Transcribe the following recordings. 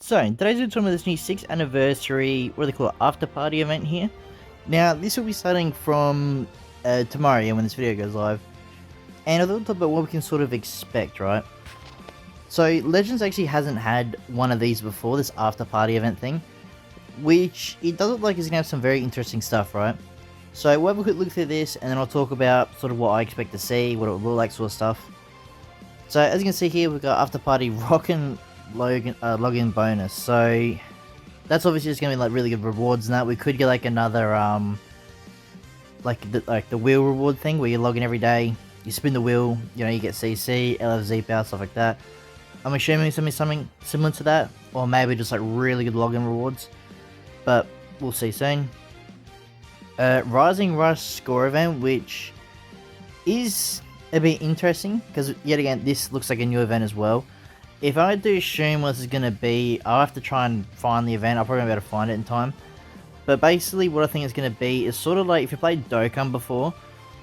So, today's talking about this new 6th anniversary, what do they call it, after party event here. Now, this will be starting from tomorrow, when this video goes live. And I thought talk about what we can sort of expect, right? So, Legends actually hasn't had one of these before, this after party event thing. Which, it does look like it's going to have some very interesting stuff, right? So, we'll have a quick look through this, and then I'll talk about sort of what I expect to see, what it will look like, sort of stuff. So, as you can see here, we've got after party Rockin' login bonus. So that's obviously just gonna be like really good rewards and that. We could get like another like the wheel reward thing where you log in every day, you spin the wheel, you know, you get CC, LFZ power, stuff like that. I'm assuming something similar to that, or maybe just like really good login rewards, but we'll see soon. Rising Rush score event, which is a bit interesting because yet again this looks like a new event as well. If I do assume what this is going to be, I'll have to try and find the event. I'll probably be able to find it in time. But basically what I think it's going to be is sort of like if you played Dokkan before,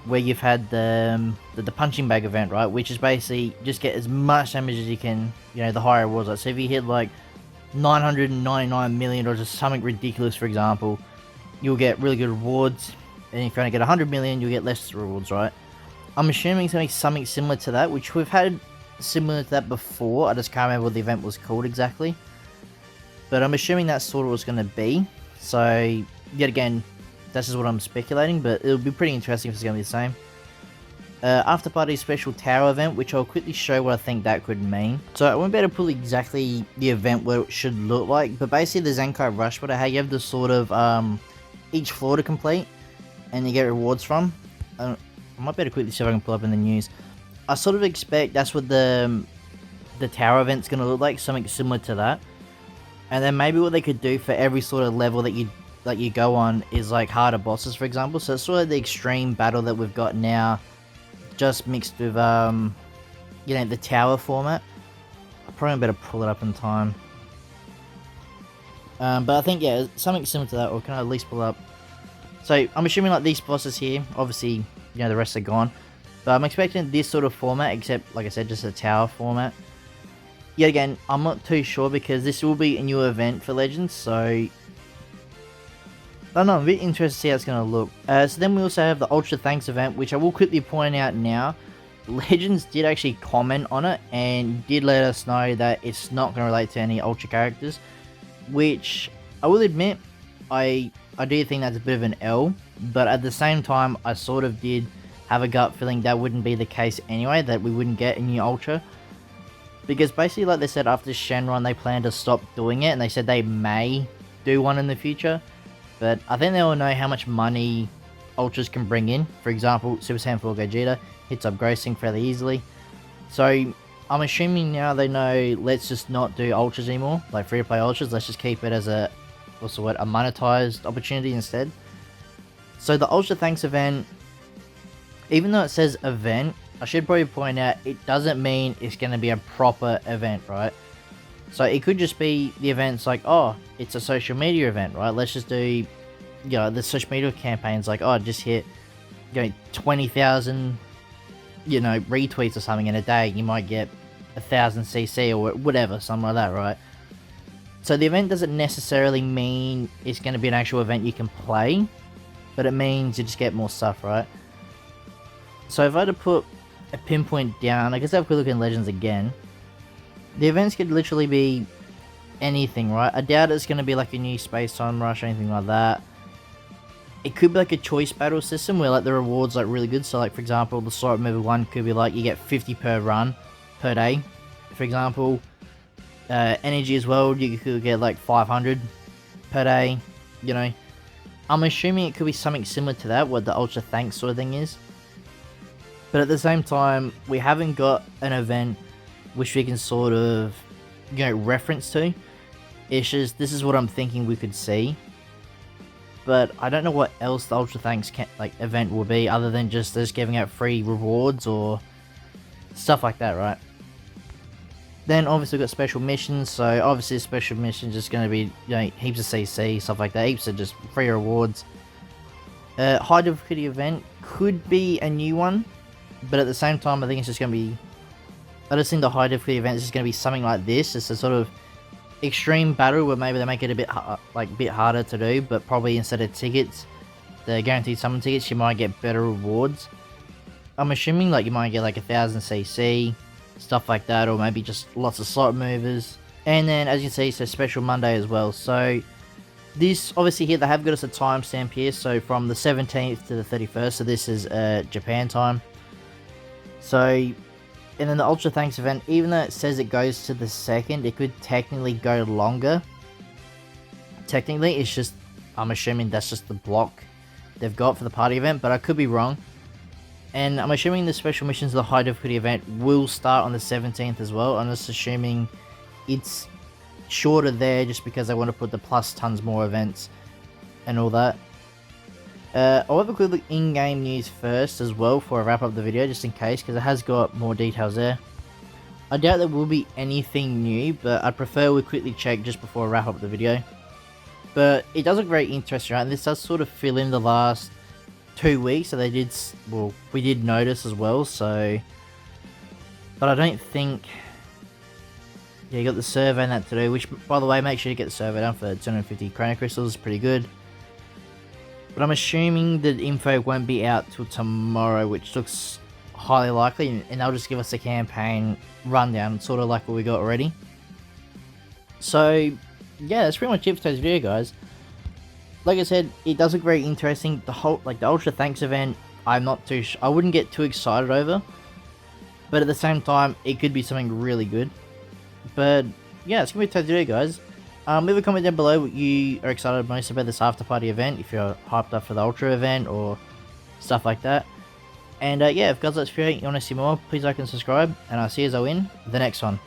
where you've had the punching bag event, right? Which is basically just get as much damage as you can, you know, the higher rewards. Like, so if you hit like 999 million or just something ridiculous, for example, you'll get really good rewards. And if you only get 100 million, you'll get less rewards, right? I'm assuming it's going to be something similar to that, which we've had similar to that before. I just can't remember what the event was called exactly, but I'm assuming that's sort of what's going to be. So yet again, this is what I'm speculating, but it'll be pretty interesting if it's going to be the same. After party special tower event, which I'll quickly show what I think that could mean. So I won't be able to pull exactly the event what it should look like, but basically the Zenkai Rush, how you have the sort of each floor to complete and you get rewards from. I might be able to quickly see if I can pull up in the news. I sort of expect that's what the tower event's going to look like, something similar to that. And then maybe what they could do for every sort of level that you go on is like harder bosses, for example. So it's sort of the extreme battle that we've got now, just mixed with you know, the tower format. I probably better pull it up in time. But I think yeah, something similar to that, or can I at least pull up? So I'm assuming like these bosses here, obviously, you know, the rest are gone. But I'm expecting this sort of format, except, like I said, just a tower format. Yet again, I'm not too sure because this will be a new event for Legends, so I don't know, I'm a bit interested to see how it's going to look. So then we also have the Ultra Thanks event, which I will quickly point out now. Legends did actually comment on it and did let us know that it's not going to relate to any Ultra characters, which I will admit, I do think that's a bit of an L, but at the same time, I sort of did have a gut feeling that wouldn't be the case anyway, that we wouldn't get a new Ultra. Because basically, like they said, after Shenron, they plan to stop doing it, and they said they may do one in the future. But I think they all know how much money Ultras can bring in. For example, Super Saiyan 4 Gogeta hits up grossing fairly easily. So I'm assuming now they know, let's just not do Ultras anymore, like free-to-play Ultras. Let's just keep it as a, what's the word, a monetized opportunity instead. So the Ultra Thanks event, even though it says event, I should probably point out it doesn't mean it's going to be a proper event, right? So it could just be the event's like, oh, it's a social media event, right? Let's just do, you know, the social media campaigns like, oh, just hit, you know, 20,000, you know, retweets or something in a day. You might get 1,000 CC or whatever, something like that, right? So the event doesn't necessarily mean it's going to be an actual event you can play, but it means you just get more stuff, right? So if I had to put a pinpoint down, I guess if we look in Legends again, the events could literally be anything, right? I doubt it's going to be like a new Space Time Rush or anything like that. It could be like a choice battle system where like the rewards like really good. So like for example, the Sword Movie 1 could be like you get 50 per run per day. For example, energy as well, you could get like 500 per day, you know. I'm assuming it could be something similar to that, what the Ultra Thanks sort of thing is. But at the same time, we haven't got an event which we can sort of, you know, reference to. It's just, this is what I'm thinking we could see. But I don't know what else the Ultra Thanks event will be, other than just giving out free rewards or stuff like that, right? Then obviously we've got special missions, so obviously special missions just going to be, you know, heaps of CC, stuff like that, heaps of just free rewards. High difficulty event could be a new one, but at the same time I think it's just going to be, I just think the high difficulty event is just going to be something like this, just to sort of extreme battle where maybe they make it a bit bit harder to do, but probably instead of tickets, the guaranteed summon tickets, you might get better rewards. I'm assuming like you might get like 1000cc, stuff like that, or maybe just lots of slot movers. And then as you can see, it's a special Monday as well. So this obviously here they have got us a timestamp here, so from the 17th to the 31st. So this is Japan time. So, and then the Ultra Thanks event, even though it says it goes to the 2nd, it could technically go longer. Technically, it's just, I'm assuming that's just the block they've got for the party event, but I could be wrong. And I'm assuming the special missions of the high difficulty event will start on the 17th as well. I'm just assuming it's shorter there just because they want to put the plus tons more events and all that. I'll have a quick look in-game news first as well before I wrap up the video, just in case, because it has got more details there. I doubt there will be anything new, but I'd prefer we quickly check just before I wrap up the video. But it does look very interesting, right? And this does sort of fill in the last 2 weeks, so they did, well, we did notice as well, so, but I don't think, yeah, you got the survey and that to do, which, by the way, make sure you get the survey done for 250 Chrono Crystals, pretty good. But I'm assuming the info won't be out till tomorrow, which looks highly likely, and they'll just give us a campaign rundown, sort of like what we got already. So, yeah, that's pretty much it for today's video, guys. Like I said, it does look very interesting. The whole, like the Ultra Thanks event, I'm not too I wouldn't get too excited over, but at the same time, it could be something really good. But yeah, it's gonna be today's video, guys. Leave a comment down below what you are excited most about this after party event, if you're hyped up for the Ultra event or stuff like that. And yeah, if guys like this video, you want to see more, please like and subscribe, and I'll see you all in the next one.